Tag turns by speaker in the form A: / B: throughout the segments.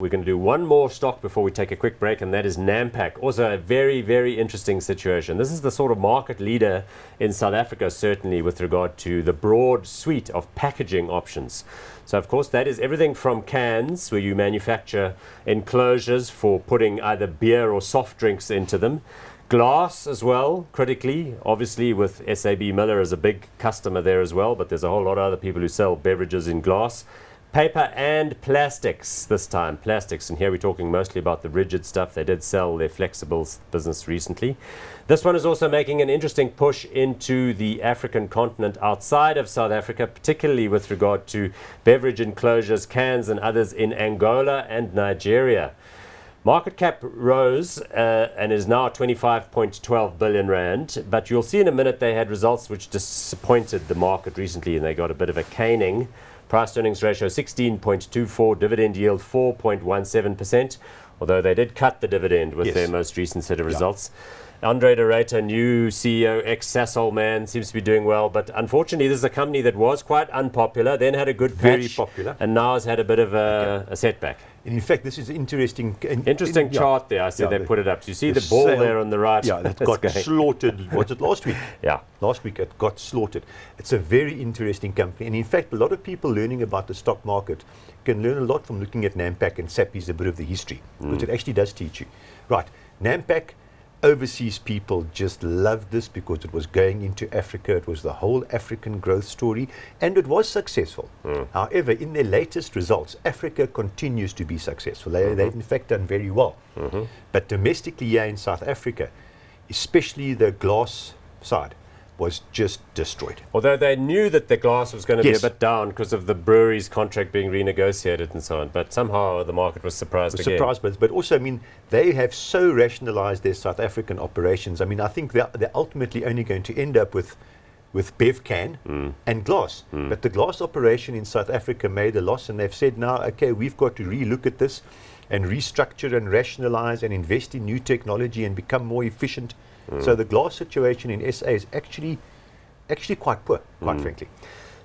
A: We're going to do one more stock before we take a quick break, and that is Nampak. Also a very, very interesting situation. This is the sort of market leader in South Africa, certainly with regard to the broad suite of packaging options. So, of course, that is everything from cans, where you manufacture enclosures for putting either beer or soft drinks into them. Glass as well, critically, obviously with SAB Miller as a big customer there as well, but there's a whole lot of other people who sell beverages in glass. Paper and plastics this time, plastics, and here we're talking mostly about the rigid stuff. They did sell their flexibles business recently. This one is also making an interesting push into the African continent outside of South Africa, particularly with regard to beverage enclosures, cans and others in Angola and Nigeria. Market cap rose and is now 25.12 billion rand, but you'll see in a minute they had results which disappointed the market recently, and they got a bit of a caning. Price earnings ratio 16.24, dividend yield 4.17%, although they did cut the dividend with their most recent set of results. Andre de Ruyter, new CEO, ex-Sasol man, seems to be doing well, but unfortunately this is a company that was quite unpopular, then had a good patch,
B: very popular,
A: and now has had a bit of a setback.
B: And in fact, this is interesting
A: chart there. I said they put it up. So you see the ball there on the right.
B: Yeah, that got slaughtered. Was it last week?
A: Yeah.
B: Last week it got slaughtered. It's a very interesting company. And in fact, a lot of people learning about the stock market can learn a lot from looking at Nampak and SAPI's a bit of the history, because it actually does teach you. Right, Nampak, overseas people just loved this because it was going into Africa. It was the whole African growth story, and it was successful. However, in their latest results, Africa continues to be successful. They've in fact done very well. But domestically here in South Africa, especially the glass side, was just destroyed.
A: Although they knew that the glass was going to be a bit down because of the brewery's contract being renegotiated and so on, but somehow the market was surprised again.
B: But also, I mean, they have so rationalized their South African operations. I mean, I think they're ultimately only going to end up with Bevcan and glass. But the glass operation in South Africa made a loss, and they've said now, okay, we've got to relook at this and restructure and rationalize and invest in new technology and become more efficient. So the glass situation in SA is actually quite poor, quite frankly.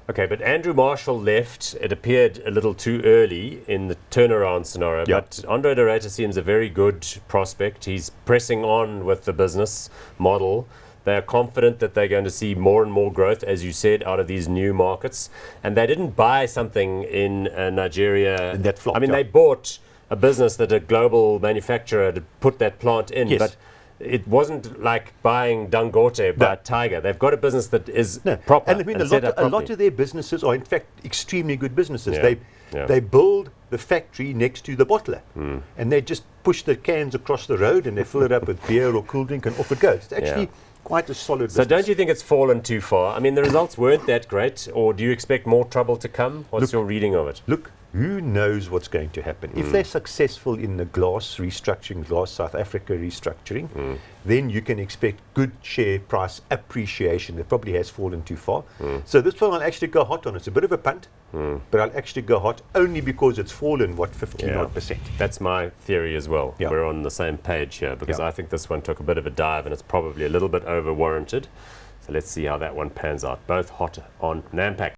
A: Okay, but Andrew Marshall left. It appeared a little too early in the turnaround scenario, but Andre de Ruyter seems a very good prospect. He's pressing on with the business model. They are confident that they're going to see more and more growth, as you said, out of these new markets. And they didn't buy something in Nigeria.
B: That flopped,
A: I mean, they bought a business that a global manufacturer had put that plant in, but it wasn't like buying Dangote by Tiger. They've got a business that is proper.
B: And I mean, a lot of their businesses are in fact extremely good businesses. They build the factory next to the bottler, and they just push the cans across the road and they fill it up with beer or cool drink and off it goes. It's actually quite a solid business.
A: So don't you think it's fallen too far? I mean, the results weren't that great, or do you expect more trouble to come? What's your reading of it?
B: Look, who knows what's going to happen? If they're successful in the glass restructuring, glass South Africa restructuring, then you can expect good share price appreciation. It probably has fallen too far. So this one I'll actually go hot on. It's a bit of a punt, but I'll actually go hot only because it's fallen, 15%.
A: That's my theory as well. We're on the same page here, because I think this one took a bit of a dive and it's probably a little bit over warranted. So let's see how that one pans out. Both hot on Nampak.